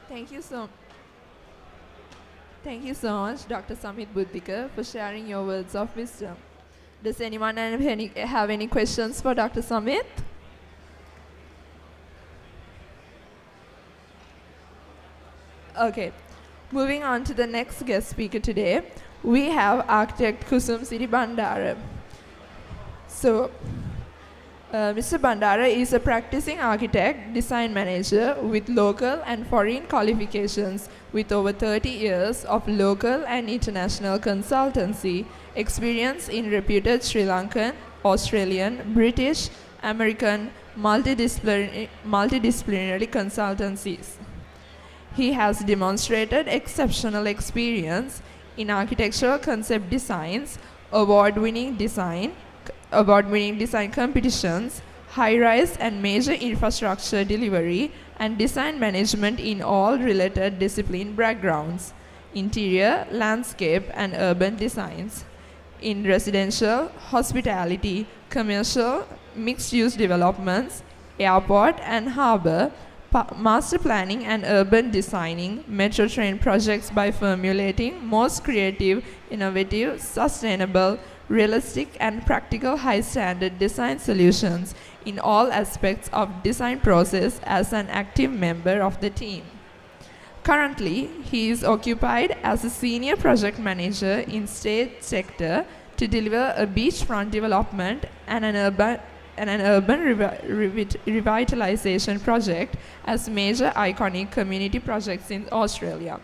Thank you so Thank you so much, Dr. Samit Buddhika, for sharing your words of wisdom. Does anyone have any questions for Dr. Samit? Okay, moving on to the next guest speaker today, we have architect Kusumsiri Bandara. So, Mr. Bandara is a practicing architect, design manager with local and foreign qualifications with over 30 years of local and international consultancy experience in reputed Sri Lankan, Australian, British, American, multidisciplinary consultancies. He has demonstrated exceptional experience in architectural concept designs, award-winning design competitions, high-rise and major infrastructure delivery, and design management in all related discipline backgrounds, interior, landscape, and urban designs, in residential, hospitality, commercial, mixed-use developments, airport and harbour, master planning and urban designing metro train projects by formulating most creative, innovative, sustainable, realistic and practical high-standard design solutions in all aspects of design process as an active member of the team. Currently, he is occupied as a senior project manager in state sector to deliver a beachfront development and an urban revitalization project as major iconic community projects in Australia.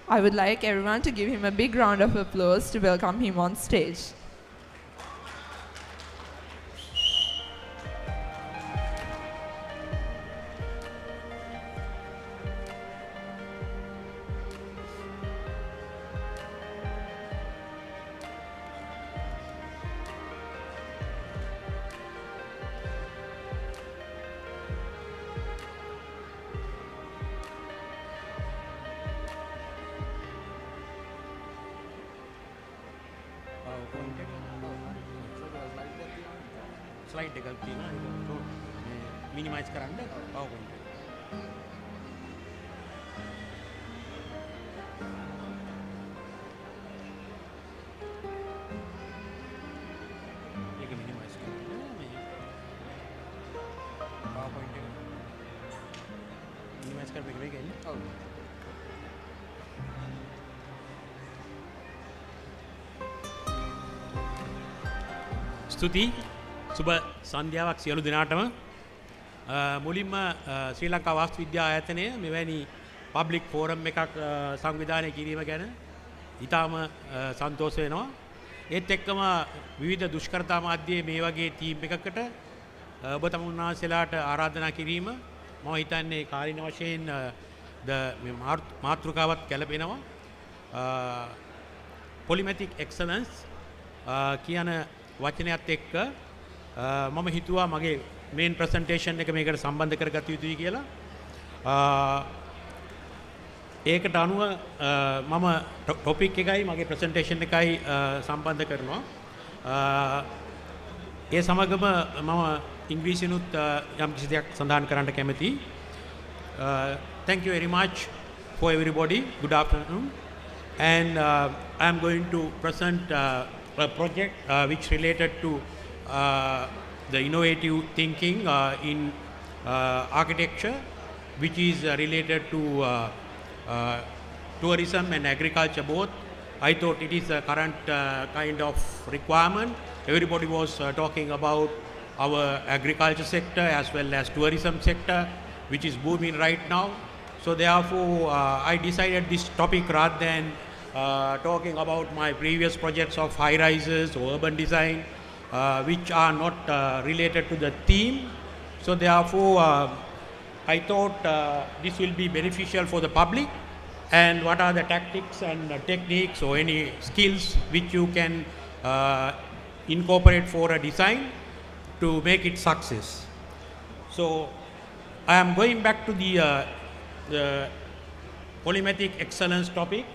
I would like everyone to give him a big round of applause to welcome him on stage. Slide එකක් තියෙනවා ඒක minimise කරන්න PowerPoint එක. ඒක minimise කරන්න මේ PowerPoint එක minimise කරපු එක වෙන්නේ. ඔව්. ස්තුතියි සුබ සන්ධ්‍යාවක් සියලු දෙනාටම මුලින්ම ශ්‍රී ලංකා වාස්තු විද්‍යා ආයතනය මෙවැනි පබ්ලික් ෆෝරම් එකක් සංවිධානය කිරීම ගැන ඉතාම සන්තෝෂ වෙනවා. ඒත් එක්කම විවිධ දුෂ්කරතා මාධ්‍යයේ මේ වගේ ටීම් එකකට ඔබ තමුන්නාන්සේලාට ආරාධනා කිරීම මම හිතන්නේ කාලින වශයෙන් මාතෘකාවත් ගැලපෙනවා. පොලිමැතික් එක්සලන්ස් කියන වචනයත් එක්ක මම හිතුවා මගේ මේන් ප්‍රසන්ටේෂන් එක මේකට සම්බන්ධ කරගත යුතුයි කියලා. ඒකට අනුව මම ටොපික් එකයි මගේ ප්‍රසන්ටේෂන් එකයි සම්බන්ධ කරනවා. ඒ සමගම මම ඉංග්‍රීසිනුත් යම් කිසි දෙයක් සඳහන් කරන්න කැමතියි. Thank you very much for everybody. Good afternoon. And I am going to present a project which related to the innovative thinking in architecture, which is related to tourism and agriculture both. I thought it is a current kind of requirement. Everybody was talking about our agriculture sector as well as tourism sector, which is booming right now. So therefore, I decided this topic rather than talking about my previous projects of high rises or urban design, which are not related to the theme. So therefore, I thought this will be beneficial for the public, and what are the tactics and techniques or any skills which you can incorporate for a design to make it success. So I am going back to the polymathic excellence topic.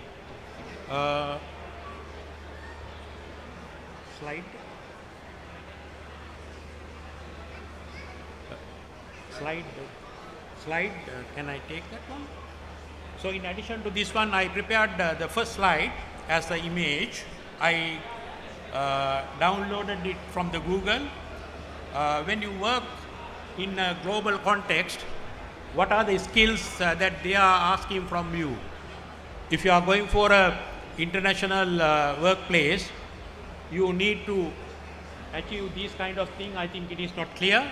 Slide. Can I take that one? So in addition to this one, I prepared the first slide as the image. I downloaded it from the Google. When you work in a global context, what are the skills that they are asking from you? If you are going for a international workplace, you need to achieve this kind of thing. I think it is not clear.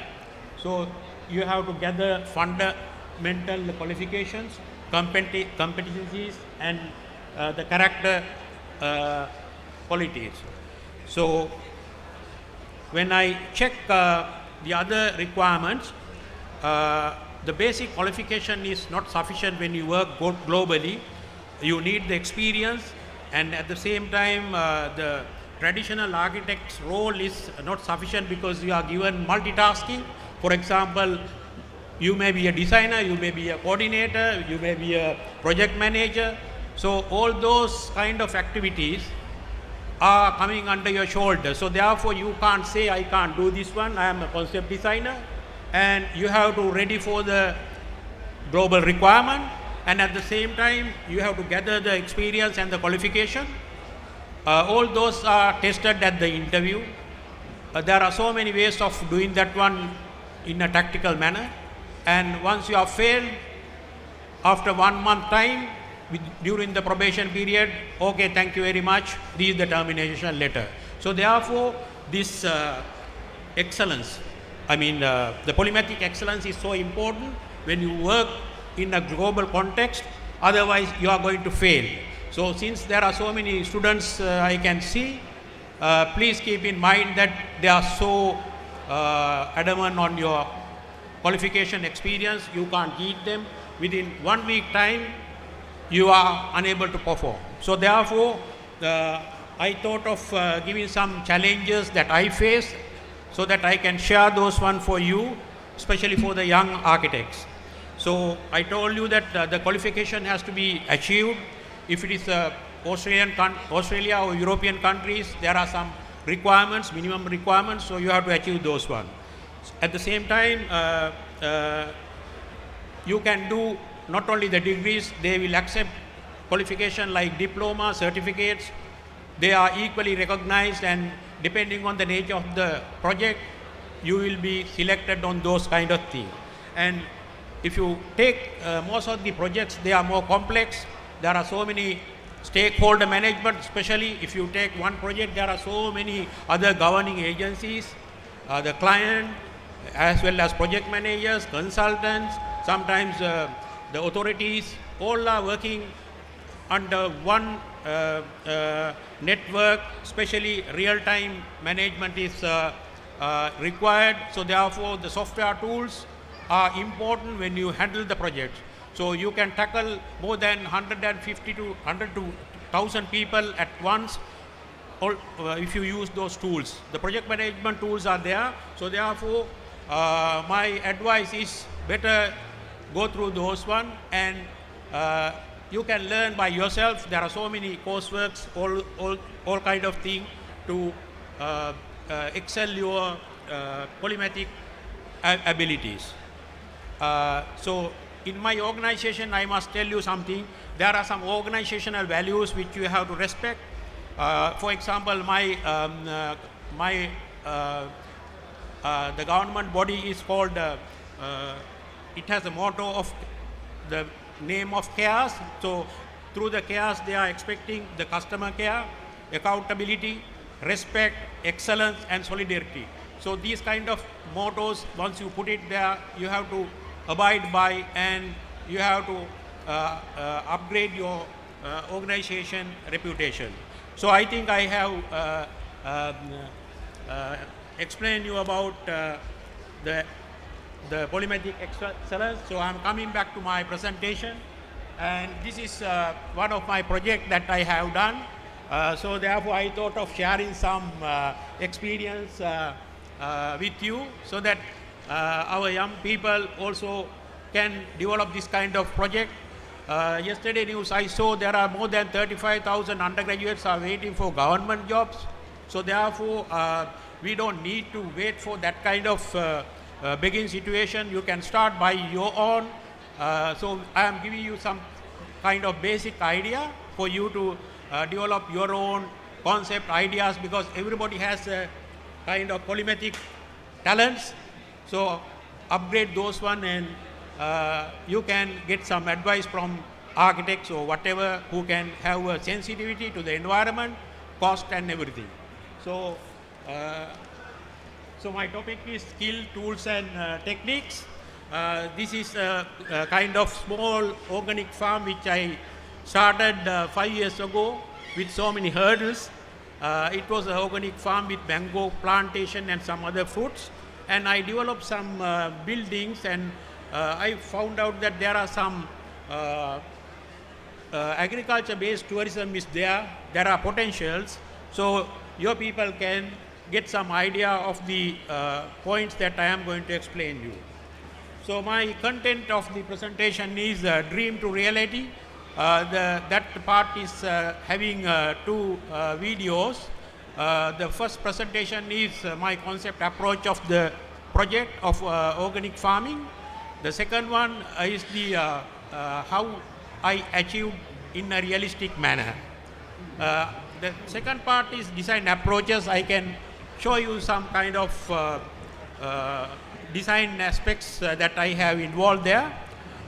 So you have to gather fundamental qualifications, competencies, and the character qualities. So when I check the other requirements, the basic qualification is not sufficient when you work globally. You need the experience, and at the same time the traditional architect's role is not sufficient because you are given multitasking. For example, you may be a designer, you may be a coordinator, you may be a project manager. So all those kind of activities are coming under your shoulder. So therefore you can't say, I can't do this one, I am a concept designer, and you have to ready for the global requirement, and at the same time you have to gather the experience and the qualification. All those are tested at the interview. There are so many ways of doing that one in a tactical manner, and once you have failed, after 1 month time, during the probation period, okay, thank you very much, this is the termination letter. So therefore this excellence, the polymathic excellence is so important when you work in a global context, otherwise you are going to fail. So since there are so many students I can see, please keep in mind that they are so adamant on your qualification experience, you can't beat them. Within 1 week time, you are unable to perform. So therefore, I thought of giving some challenges that I face so that I can share those one for you, especially for the young architects. So I told you that the qualification has to be achieved. If it is Australia or European countries, there are some requirements, minimum requirements, so you have to achieve those one. At the same time, you can do not only the degrees, they will accept qualification like diploma, certificates. They are equally recognized, and depending on the nature of the project, you will be selected on those kind of things. And if you take most of the projects, they are more complex. There are so many stakeholder management, especially if you take one project, there are so many other governing agencies, the client, as well as project managers, consultants, sometimes the authorities, all are working under one network, especially real-time management is required. So therefore the software tools are important when you handle the project. So you can tackle more than 150 to 100 to 1,000 people at once if you use those tools. The project management tools are there. So therefore my advice is better go through those one, and you can learn by yourself. There are so many courseworks, all kind of thing to excel your polymathic abilities. So in my organization, I must tell you something. There are some organizational values which you have to respect. For example, the government body is called, it has a motto of the name of CARES. So through the CARES, they are expecting the customer care, accountability, respect, excellence, and solidarity. So these kind of mottos, once you put it there, you have to abide by, and you have to upgrade your organization reputation. So I think I have explained you about the polymathic excellence. So I'm coming back to my presentation, and this is one of my projects that I have done. So therefore I thought of sharing some experience with you, so that our young people also can develop this kind of project. Yesterday news I saw there are more than 35,000 undergraduates are waiting for government jobs. So therefore we don't need to wait for that kind of begging situation. You can start by your own. So I am giving you some kind of basic idea for you to develop your own concept ideas, because everybody has a kind of polymathic talents. So upgrade those one, and you can get some advice from architects or whatever who can have a sensitivity to the environment, cost and everything. So, so my topic is skill, tools and techniques. This is a kind of small organic farm which I started 5 years ago with so many hurdles. It was an organic farm with mango plantation and some other fruits, and I developed some buildings, and I found out that there are some agriculture based tourism is there are potentials, so your people can get some idea of the points that I am going to explain you. So my content of the presentation is dream to reality. That part is having two videos. The first presentation is my concept approach of the project of organic farming. The second one is the how I achieved in a realistic manner. The second part is design approaches. I can show you some kind of design aspects that I have involved there.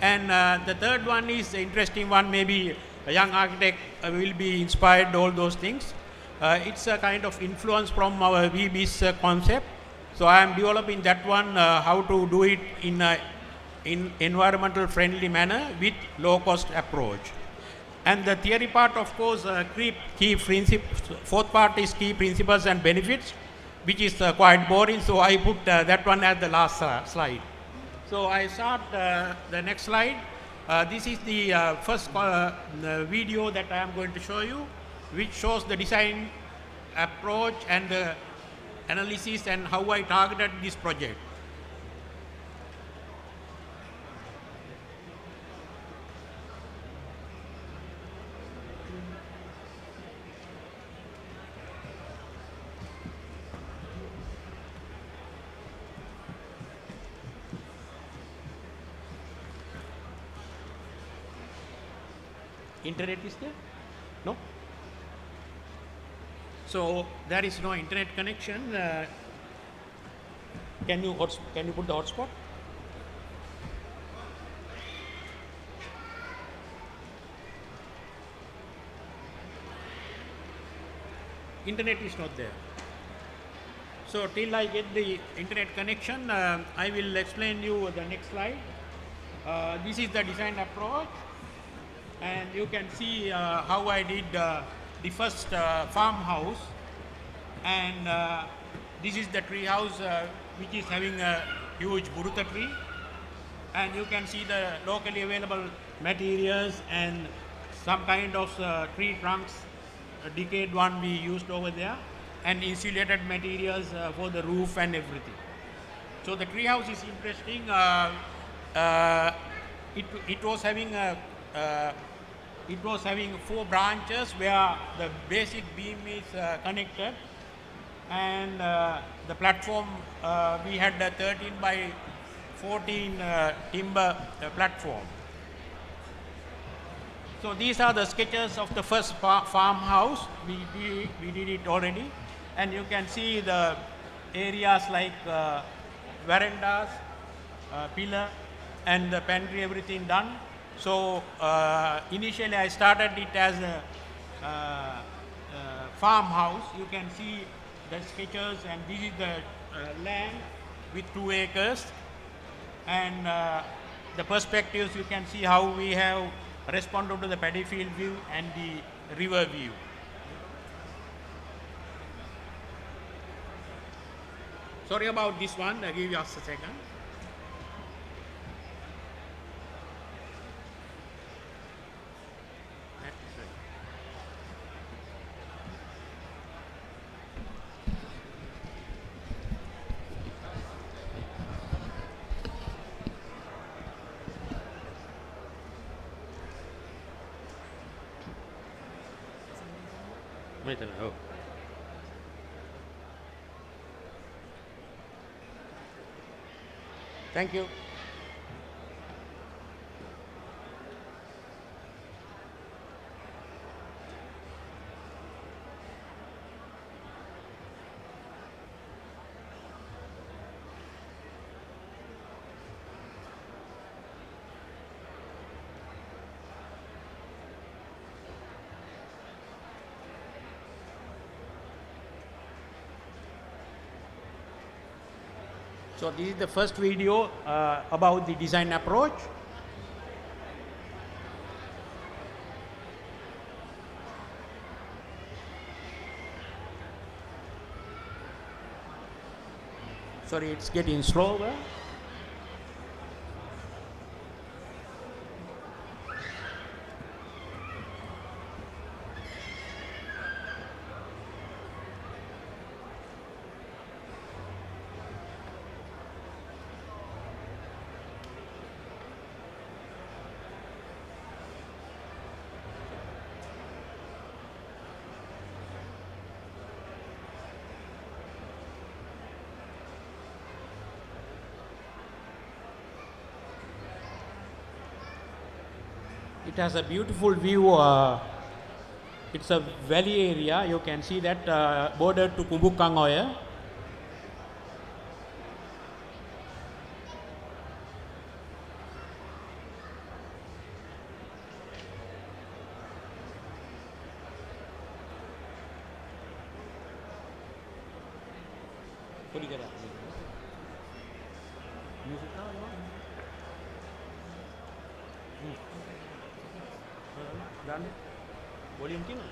And the third one is the interesting one, maybe a young architect will be inspired, all those things. It's a kind of influence from our BMICH concept. So I am developing that one, how to do it in environmental friendly manner with low cost approach. And the theory part, of course, key principles. Fourth part is key principles and benefits, which is quite boring. So I put that one at the last slide. So I start the next slide. This is the first video that I am going to show you, which shows the design approach and the analysis and how I targeted this project. Internet is there? No? So there is no internet connection. Can you put the hotspot? Internet is not there. So till I get the internet connection, I will explain you the next slide. This is the design approach. And you can see how I did the first farmhouse, and this is the tree house which is having a huge buruta tree, and you can see the locally available materials and some kind of tree trunks, a decayed one we used over there, and insulated materials for the roof and everything. So the tree house is interesting. It was having a it was having 4 branches where the basic beam is connected, and the platform we had a 13 by 14 timber platform. So these are the sketches of the first farmhouse. We did it already, and you can see the areas like verandas, pillar, and the pantry, everything done. So initially I started it as a farmhouse. You can see the sketches, and this is the land with 2 acres, and the perspectives. You can see how we have responded to the paddy field view and the river view. Sorry about this one, I'll give you just a second. Oh. Thank you. So this is the first video about the design approach. Sorry, it's getting slower. It has a beautiful view. It's a valley area. You can see that border to Kumbukangoya. Volume tinggal.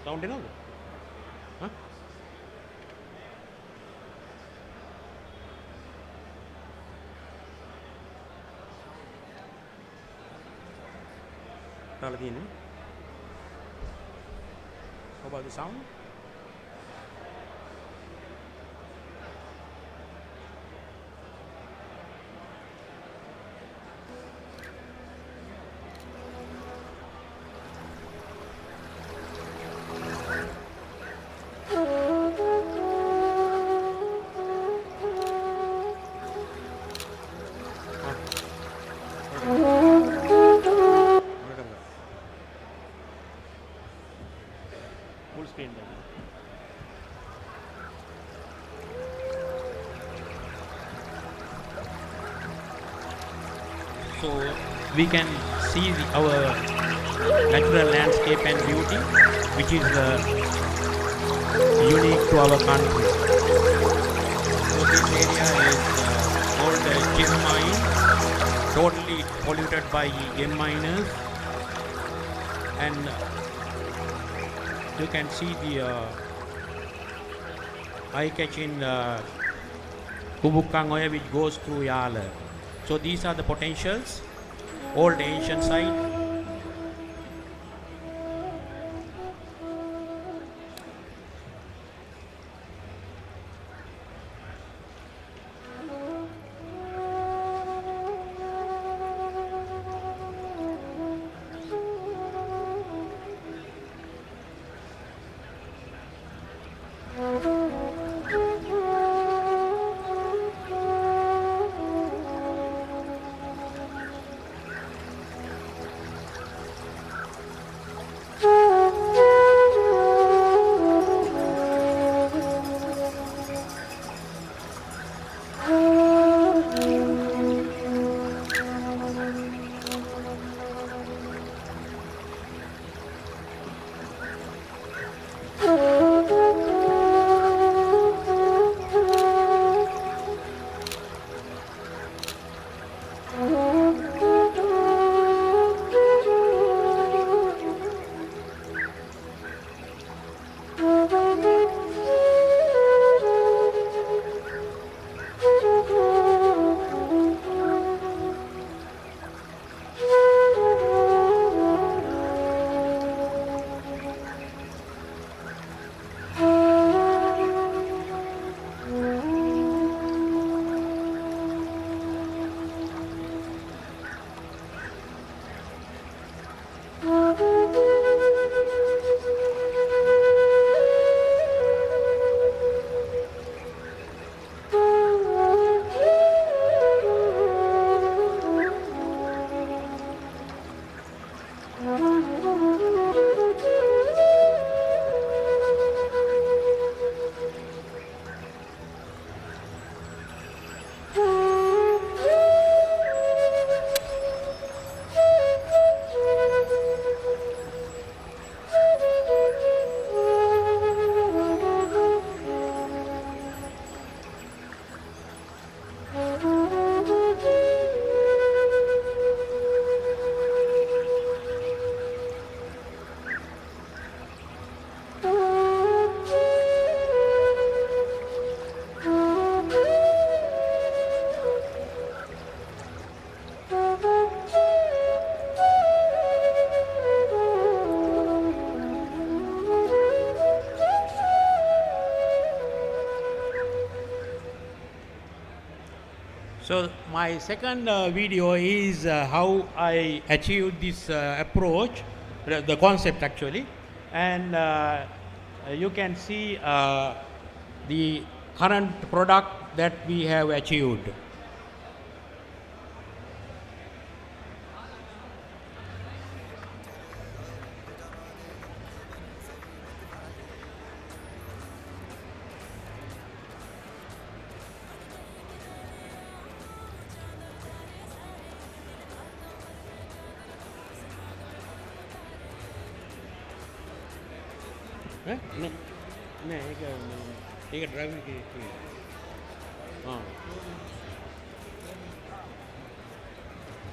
Sound enough? Huh? How about the sound? Full screen. So we can see our natural landscape and beauty, which is unique to our country. So this area is called gem mine, totally polluted by gem miners, and you can see the eye-catching Kubukangoya which goes through Yala. So these are the potentials, old ancient site. So my second video is how I achieved this approach, the concept actually, and you can see the current product that we have achieved.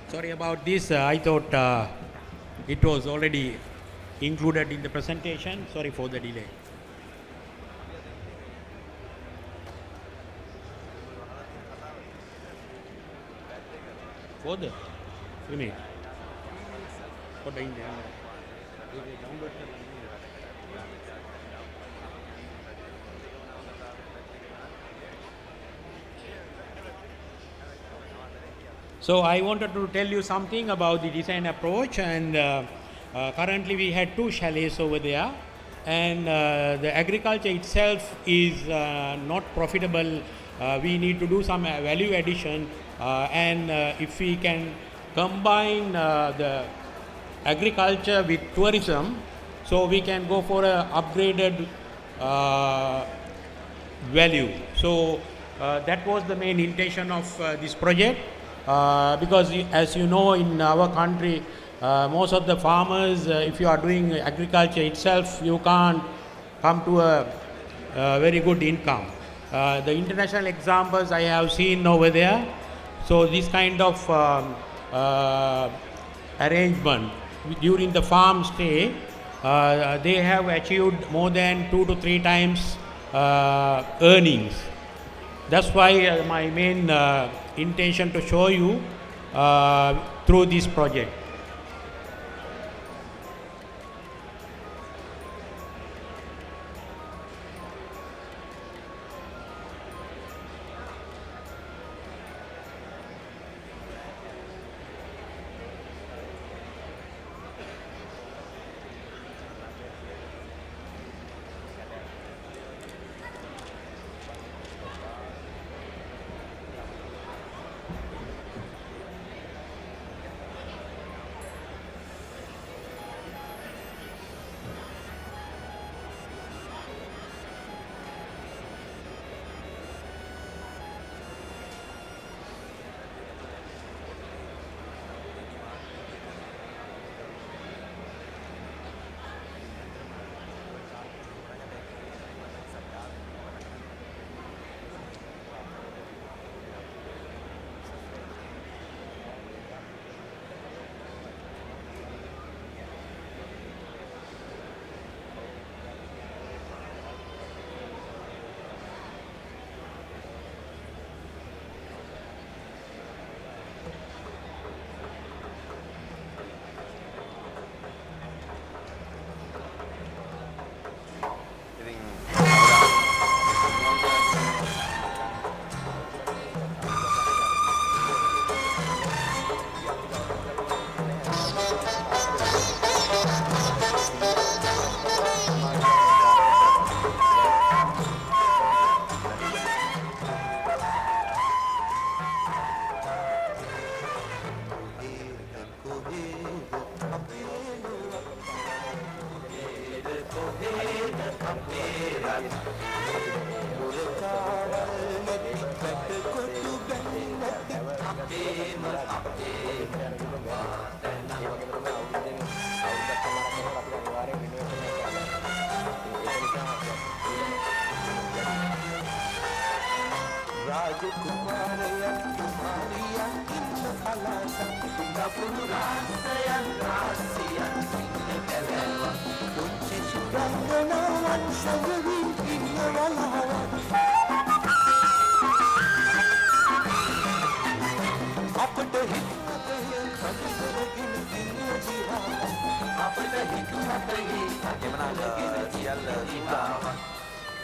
Sorry about this. I thought it was already included in the presentation. Sorry for the delay. For the minute. For the So I wanted to tell you something about the design approach, and currently we had 2 chalets over there, and the agriculture itself is not profitable. We need to do some value addition, and if we can combine the agriculture with tourism, so we can go for a upgraded value. So that was the main intention of this project. Because as you know, in our country, most of the farmers, if you are doing agriculture itself, you can't come to a very good income. The international examples I have seen over there, so this kind of arrangement during the farm stay, they have achieved more than 2 to 3 times earnings. That's why my main intention to show you through this project.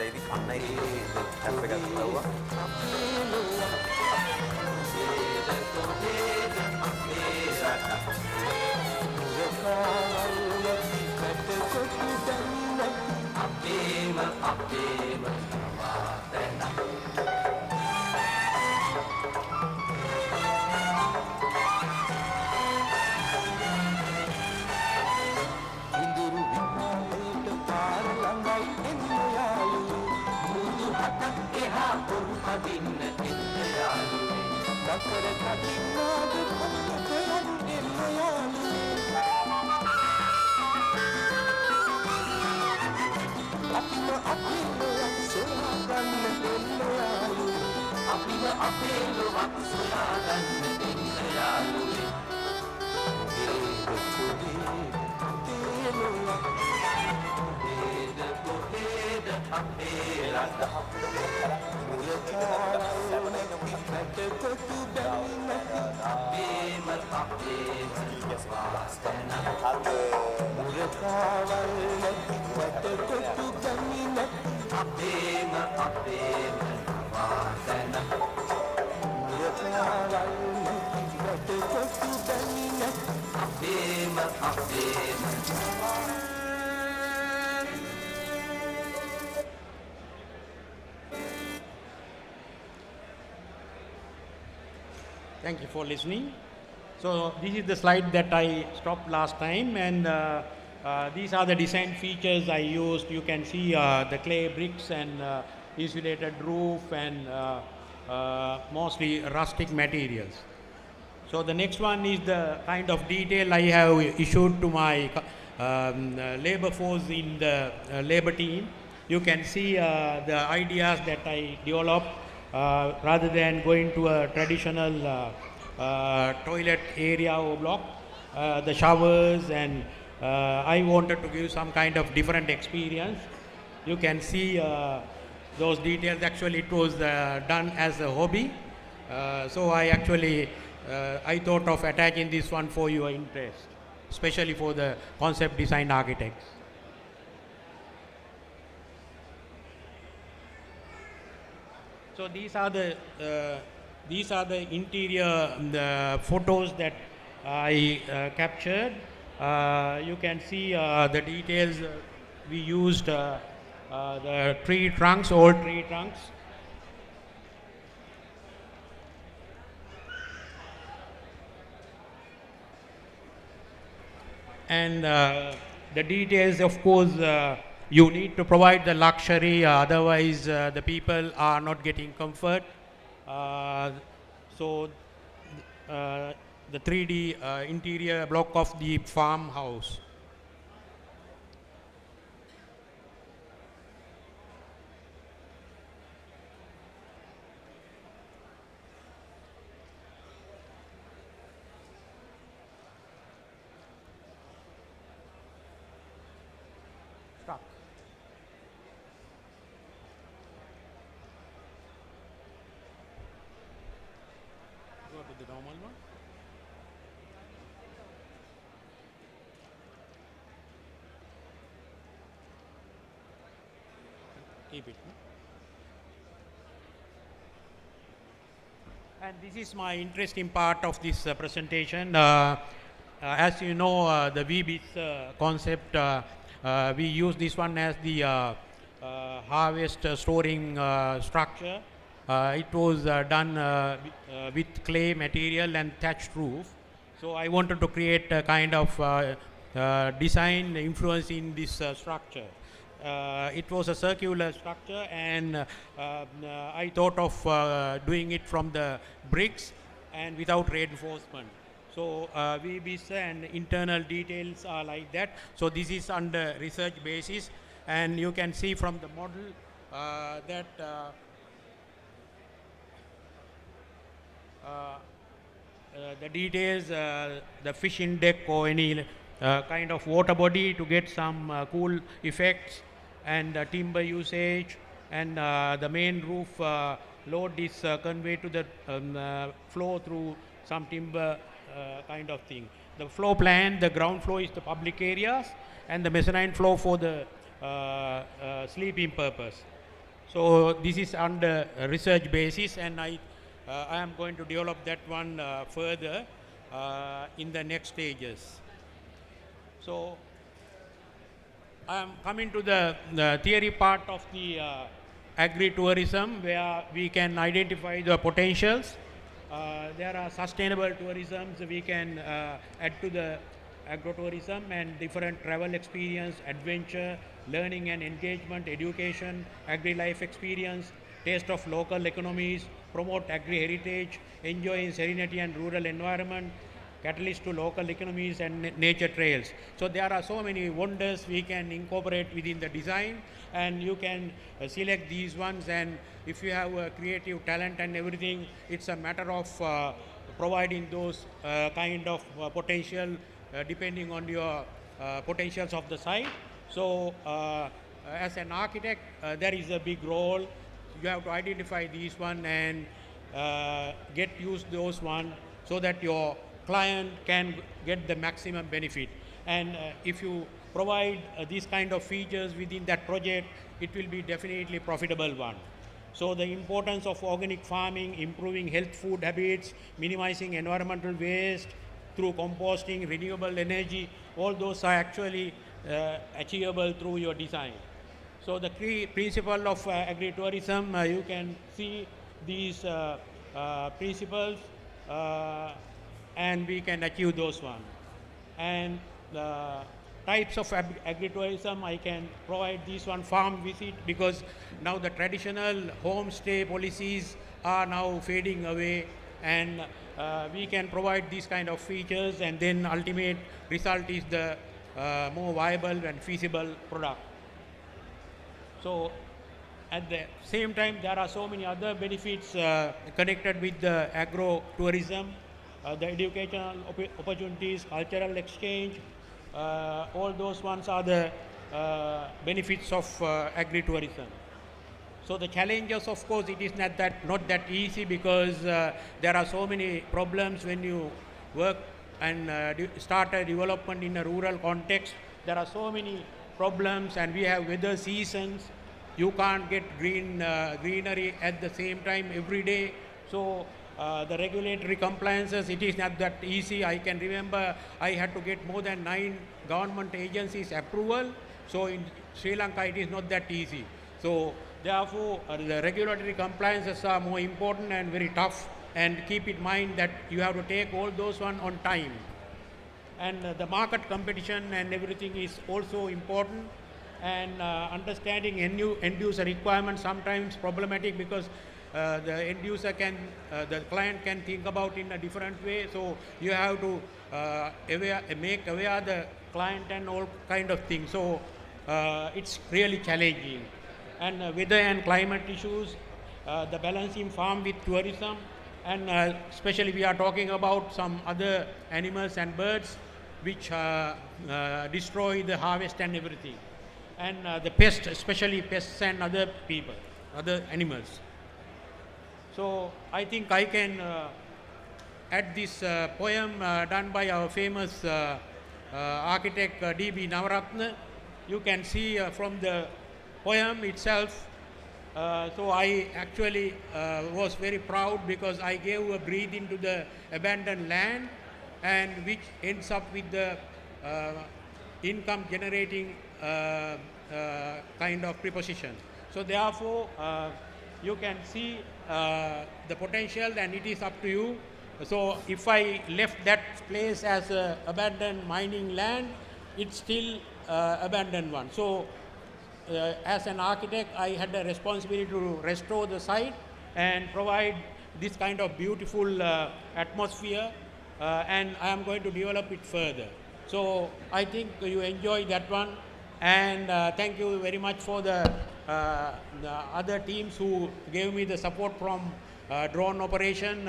ඉතින් අන්න ඉතින් tap එකක් ලව්වා. Thank you for listening. So this is the slide that I stopped last time, and these are the design features I used. You can see the clay bricks and insulated roof and mostly rustic materials. So the next one is the kind of detail I have issued to my labor force in the labor team. You can see the ideas that I developed rather than going to a traditional toilet area or block, the showers, and I wanted to give some kind of different experience. You can see those details. Actually, it was done as a hobby. So I thought of attaching this one for your interest, especially for the concept design architects. So these are the interior photos that I captured. You can see the details. We used the tree trunks, old tree trunks. And the details, of course, you need to provide the luxury, otherwise the people are not getting comfort. So the 3D interior block of the farmhouse. Stop. Go to the normal one. Keep it. And this is my interesting part of this presentation. As you know, the BMICH concept, we use this one as the harvest storing structure. It was done with clay material and thatched roof. So I wanted to create a kind of design influence in this structure. It was a circular structure, and I thought of doing it from the bricks and without reinforcement. So VBs and internal details are like that. So this is under research basis, and you can see from the model that the details, the fishing deck or any kind of water body to get some cool effects, and timber usage, and the main roof load is conveyed to the floor through some timber kind of thing. The floor plan, the ground floor is the public areas, and the mezzanine floor for the sleeping purpose. So this is under research basis, and I am going to develop that one further in the next stages. So I am coming to the theory part of the agri-tourism, where we can identify the potentials. There are sustainable tourisms we can add to the agro-tourism, and different travel experience, adventure, learning and engagement, education, agri-life experience, taste of local economies, promote agri-heritage, enjoy serenity and rural environment, catalyst to local economies and nature trails. So there are so many wonders we can incorporate within the design, and you can select these ones, and if you have creative talent and everything, it's a matter of providing those kind of potential depending on your potentials of the site. So as an architect, there is a big role. You have to identify these one and get used those one so that your client can get the maximum benefit. And if you provide these kind of features within that project, it will be definitely profitable one. So the importance of organic farming, improving health food habits, minimizing environmental waste through composting, renewable energy, all those are actually achievable through your design. So the key principle of agri-tourism, you can see these principles and we can achieve those one. And types of agri-tourism, I can provide this one, farm visit, because now the traditional homestay policies are now fading away, and we can provide these kind of features, and then ultimate result is the more viable and feasible product. So at the same time, there are so many other benefits connected with the agro-tourism, the educational opportunities, cultural exchange, all those ones are the benefits of agri-tourism. So the challenges, of course, it is not that easy, because there are so many problems when you work and start a development in a rural context. There are so many problems, and we have weather seasons. You can't get greenery at the same time every day. So the regulatory compliances, it is not that easy. I can remember I had to get more than 9 government agencies approval. So in Sri Lanka, it is not that easy. So therefore, the regulatory compliances are more important and very tough, and keep in mind that you have to take all those one on time. And the market competition and everything is also important, and understanding end user requirements sometimes problematic, because the end user can, the client can think about in a different way. So you have to make aware the client and all kind of things. So it's really challenging. And weather and climate issues, the balancing farm with tourism, and especially we are talking about some other animals and birds which destroy the harvest and everything. And the pests, especially pests and other people, other animals. So I think I can add this poem done by our famous architect D.B. Navaratna. You can see from the poem itself. So I actually was very proud, because I gave a breathe into the abandoned land, and which ends up with the income generating kind of preposition. So therefore, you can see the potential, and it is up to you. So if I left that place as a abandoned mining land, it's still abandoned one. So as an architect, I had a responsibility to restore the site and provide this kind of beautiful atmosphere, and I am going to develop it further. So I think you enjoy that one, and thank you very much for the other teams who gave me the support from drone operation.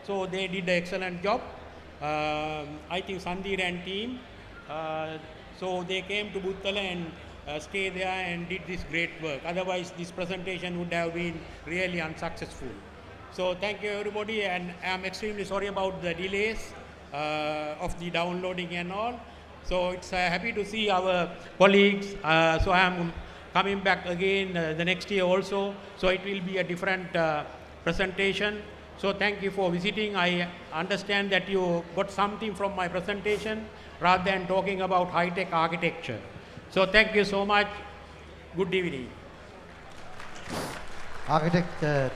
So they did an excellent job. I think Sandir and team. So they came to Buttala and stayed there and did this great work. Otherwise, this presentation would have been really unsuccessful. So thank you everybody, and I'm extremely sorry about the delays of the downloading and all. So it's happy to see our colleagues. So I'm coming back again the next year also. So it will be a different presentation. So thank you for visiting. I understand that you got something from my presentation rather than talking about high-tech architecture. So thank you so much. Good evening. Architect